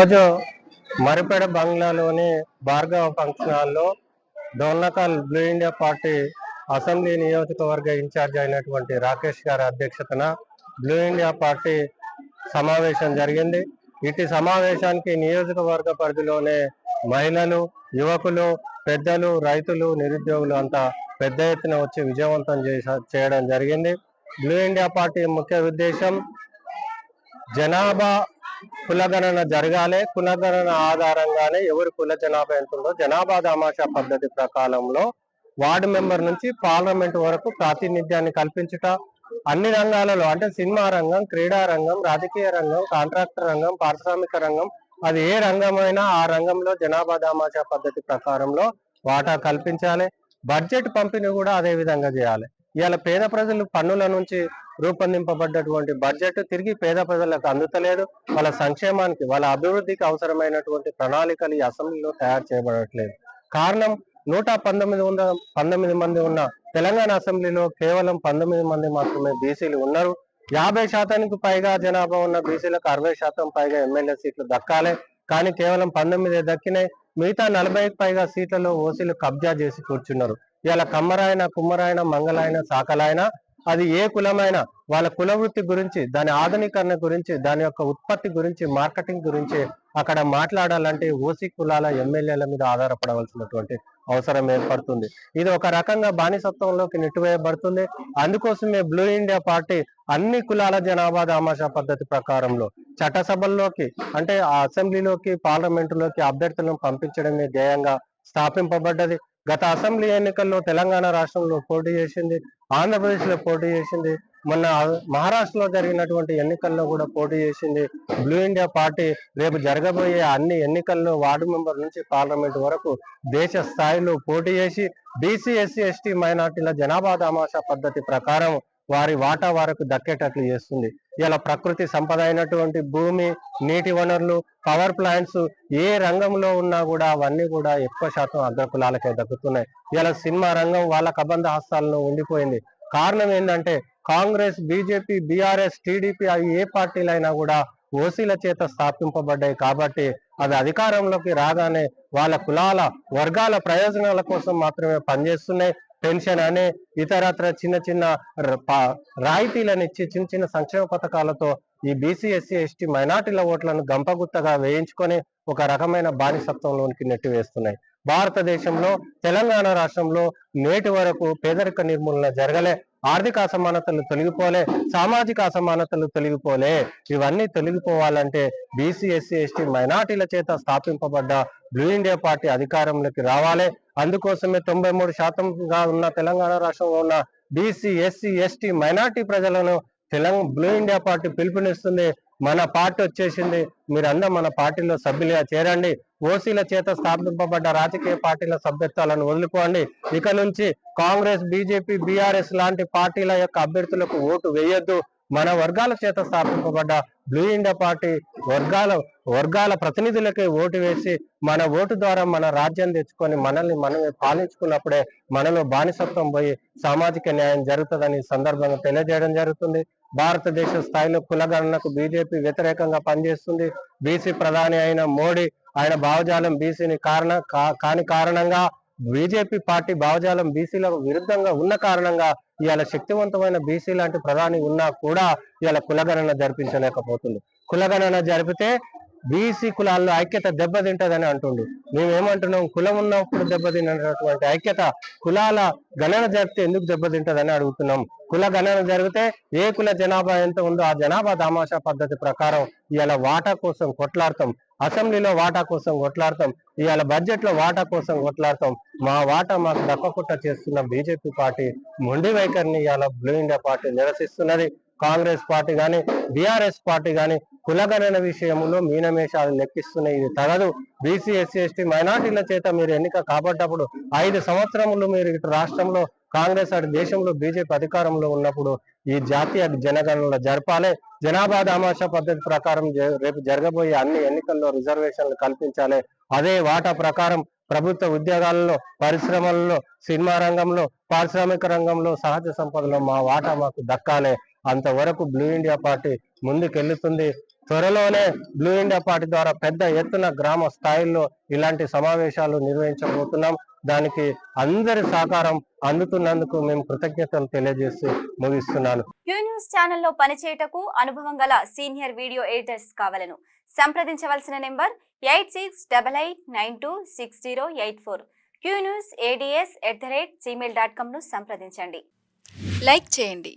ఈరోజు మరిపేడ బంగ్లాలోని భార్గవ ఫంక్షన్ హాల్లో Dornakal blue India party assembly నియోజకవర్గ ఇన్ఛార్జ్ అయినటువంటి రాకేష్ గారి అధ్యక్షతన బ్లూ ఇండియా పార్టీ సమావేశం జరిగింది. ఇటు సమావేశానికి నియోజకవర్గ పరిధిలోనే మహిళలు, యువకులు, పెద్దలు, రైతులు, నిరుద్యోగులు అంతా పెద్ద ఎత్తున వచ్చి విజయవంతం చేయడం జరిగింది. బ్లూ ఇండియా పార్టీ ముఖ్య ఉద్దేశం జనాభా కులగణన జరగాలి. కులగణన ఆధారంగానే ఎవరి కుల జనాభా ఎంత ఉందో జనాభా దామాషా పద్ధతి ప్రకారంలో వార్డు మెంబర్ నుంచి పార్లమెంట్ వరకు ప్రాతినిధ్యాన్ని కల్పించుట, అన్ని రంగాలలో అంటే సినిమా రంగం, క్రీడా రంగం, రాజకీయ రంగం, కాంట్రాక్టర్ రంగం, పారిశ్రామిక రంగం, అది ఏ రంగమైనా ఆ రంగంలో జనాభా దామాషా పద్ధతి ప్రకారంలో వాటా కల్పించాలి. బడ్జెట్ పంపిణీ కూడా అదే విధంగా చేయాలి. ఇవాళ పేద ప్రజలు పన్నుల నుంచి రూపొందింపబడ్డటువంటి బడ్జెట్ తిరిగి పేద ప్రజలకు అందుతలేదు. వాళ్ళ సంక్షేమానికి, వాళ్ళ అభివృద్ధికి అవసరమైనటువంటి ప్రణాళికలు ఈ అసెంబ్లీలో తయారు చేయబడట్లేదు. కారణం 119 మంది ఉన్న తెలంగాణ అసెంబ్లీలో కేవలం 19 మంది మాత్రమే బీసీలు ఉన్నారు. 50% పైగా జనాభా ఉన్న బీసీలకు 60% పైగా ఎమ్మెల్యే సీట్లు దక్కాలి. కానీ కేవలం 19 దక్కినాయి. మిగతా 40కి పైగా సీట్లలో ఓసీలు కబ్జా చేసి కూర్చున్నారు. ఇలా కమ్మరాయన, కుమ్మరాయన, మంగళాయన, సాకలాయన, అది ఏ కులమైనా వాళ్ళ కుల వృత్తి గురించి, దాని ఆధునీకరణ గురించి, దాని యొక్క ఉత్పత్తి గురించి, మార్కెటింగ్ గురించి అక్కడ మాట్లాడాలంటే ఓసీ కులాల ఎమ్మెల్యేల మీద ఆధారపడవలసినటువంటి అవసరం ఏర్పడుతుంది. ఇది ఒక రకంగా బానిసత్వంలోకి నెట్టివేయబడుతుంది. అందుకోసమే బ్లూ ఇండియా పార్టీ అన్ని కులాల జనాభా దామాషా పద్ధతి ప్రకారంలో చట్టసభల్లోకి అంటే ఆ అసెంబ్లీలోకి, పార్లమెంటులోకి అభ్యర్థులను పంపించడమే ధ్యేయంగా స్థాపింపబడ్డది. గత అసెంబ్లీ ఎన్నికల్లో తెలంగాణ రాష్ట్రంలో పోటీ చేసింది, ఆంధ్రప్రదేశ్ లో పోటీ చేసింది, మొన్న మహారాష్ట్రలో జరిగినటువంటి ఎన్నికల్లో కూడా పోటీ చేసింది. బ్లూ ఇండియా పార్టీ రేపు జరగబోయే అన్ని ఎన్నికల్లో వార్డు మెంబర్ నుంచి పార్లమెంట్ వరకు దేశ స్థాయిలో పోటీ చేసి బీసీ, ఎస్సీ, ఎస్టీ, మైనార్టీల జనాభా దామాషా పద్ధతి ప్రకారం వారి వాటా వారికి దక్కేటట్లు చేస్తుంది. ఇలా ప్రకృతి సంపద అయినటువంటి భూమి, నీటి వనరులు, పవర్ ప్లాంట్స్ ఏ రంగంలో ఉన్నా కూడా అవన్నీ కూడా ఎక్కువ శాతం అగ్రకులాలకే దక్కుతున్నాయి. ఇలా సినిమా రంగం వాళ్ళ కబంధ హస్తాల్లో ఉండిపోయింది. కారణం ఏంటంటే కాంగ్రెస్, బీజేపీ, బీఆర్ఎస్, టీడీపీ అవి ఏ పార్టీలైనా కూడా ఓసీల చేత స్థాపింపబడ్డాయి. కాబట్టి అది అధికారంలోకి రాగానే వాళ్ళ కులాల వర్గాల ప్రయోజనాల కోసం మాత్రమే పనిచేస్తున్నాయి. పెన్షన్ అనే ఇతరత్ర చిన్న చిన్న రాయితీలను ఇచ్చి చిన్న చిన్న సంక్షేమ పథకాలతో ఈ బీసీ, ఎస్సీ, ఎస్టీ, మైనార్టీల ఓట్లను గంపగుత్తగా వేయించుకొని ఒక రకమైన బానిసత్వంలోనికి నెట్టివేస్తున్నాయి. భారతదేశంలో తెలంగాణ రాష్ట్రంలో నేటి వరకు పేదరిక నిర్మూలన జరగలే, ఆర్థిక అసమానతలు తొలగిపోలే, సామాజిక అసమానతలు తొలగిపోలే. ఇవన్నీ తొలగిపోవాలంటే బీసీ, ఎస్సీ, ఎస్టీ, మైనార్టీల చేత స్థాపింపబడ్డ బ్లూ ఇండియా పార్టీ అధికారంలోకి రావాలి. అందుకోసమే 93% ఉన్న తెలంగాణ రాష్ట్రంలో ఉన్న బీసీ, ఎస్సీ, ఎస్టీ, మైనార్టీ ప్రజలను బ్లూ ఇండియా పార్టీ పిలుపునిస్తుంది. మన పార్టీ వచ్చేసింది, మీరందరూ మన పార్టీలో సభ్యులుగా చేరండి. ఓసీల చేత స్థాపింపబడ్డ రాజకీయ పార్టీల సభ్యత్వాలను వదులుకోండి. ఇక నుంచి కాంగ్రెస్, బీజేపీ, బీఆర్ఎస్ లాంటి పార్టీల యొక్క అభ్యర్థులకు ఓటు వేయొద్దు. మన వర్గాల చేత స్థాపింపబడ్డ బ్లూ ఇండియా పార్టీ వర్గాల ప్రతినిధులకే ఓటు వేసి మన ఓటు ద్వారా మన రాజ్యం తెచ్చుకొని మనల్ని మనమే పాలించుకున్నప్పుడే మనలో బానిసత్వం పోయి సామాజిక న్యాయం జరుగుతుందని సందర్భంగా తెలియజేయడం జరుగుతుంది. భారతదేశ స్థాయిలో కులగణనకు బీజేపీ వ్యతిరేకంగా పనిచేస్తుంది. బీసీ ప్రధాని అయిన మోడీ, ఆయన భావజాలం బీసీని కాని కారణంగా బీజేపీ పార్టీ భావజాలం బీసీలకు విరుద్ధంగా ఉన్న కారణంగా ఇవాళ శక్తివంతమైన బీసీ లాంటి ప్రధాని ఉన్నా కూడా ఇవాళ కులగణన జరిపించలేకపోతుంది. కులగణన జరిపితే బీసీ కులాల్లో ఐక్యత దెబ్బతింటదని అంటుండు. మేమేమంటున్నాం, కులం ఉన్నప్పుడు దెబ్బతిన్నటువంటి ఐక్యత కులాల గణన జరిపితే ఎందుకు దెబ్బతింటదని అడుగుతున్నాం. కుల గణన జరిగితే ఏ కుల జనాభా ఎంత ఉందో ఆ జనాభా దామాషా పద్ధతి ప్రకారం ఇవాళ వాటా కోసం కొట్లాడతాం, అసెంబ్లీలో వాటా కోసం కొట్లాడతాం, ఇవాళ బడ్జెట్ లో వాటా కోసం కొట్లాడతాం. మా వాటా మాకు దక్కకుండా చేస్తున్న బీజేపీ పార్టీ మొండి వైఖరిని ఇవాళ బ్లూ ఇండియా పార్టీ నిరసిస్తున్నది. కాంగ్రెస్ పార్టీ గాని, బీఆర్ఎస్ పార్టీ గాని కులగణన విషయంలో మీనమేషాలు లెక్కిస్తున్నాయి. ఇది తగదు. బీసీ, ఎస్సీ, ఎస్టీ, మైనార్టీల చేత మీరు ఎన్నిక కాబట్టప్పుడు 5 సంవత్సరములు మీరు ఇటు రాష్ట్రంలో కాంగ్రెస్, అటు దేశంలో బీజేపీ అధికారంలో ఉన్నప్పుడు ఈ జాతీయ జనగణనలు జరపాలి. జనాభా దామాషా పద్ధతి ప్రకారం రేపు జరగబోయే అన్ని ఎన్నికల్లో రిజర్వేషన్లు కల్పించాలి. అదే వాటా ప్రకారం ప్రభుత్వ ఉద్యోగాలలో, పరిశ్రమలలో, సినిమా రంగంలో, పారిశ్రామిక రంగంలో, సహజ సంపదలో మా వాటా మాకు దక్కాలి. అంతవరకు బ్లూ ఇండియా పార్టీ ముందుకెళ్తుంది. త్వరలోనే బ్లూ ఇండియా పార్టీ ద్వారా పెద్ద ఎత్తున గ్రామ స్థాయిలో ఇలాంటి సమావేశాలు నిర్వహించబోతున్నాం. దానికి అందరి సహకారం అందుతున్నందుకు మేము కృతజ్ఞతలు తెలియజేస్తూ ముగిస్తున్నాను. క్యూ న్యూస్ ఛానల్లో పనిచేయటకు అనుభవం గల సీనియర్ వీడియో ఎడిటర్స్ కావాలను సంప్రదించవలసిన నెంబర్ 8688926084. qnewsads@gmail.com ను సంప్రదించండి. లైక్ చేయండి.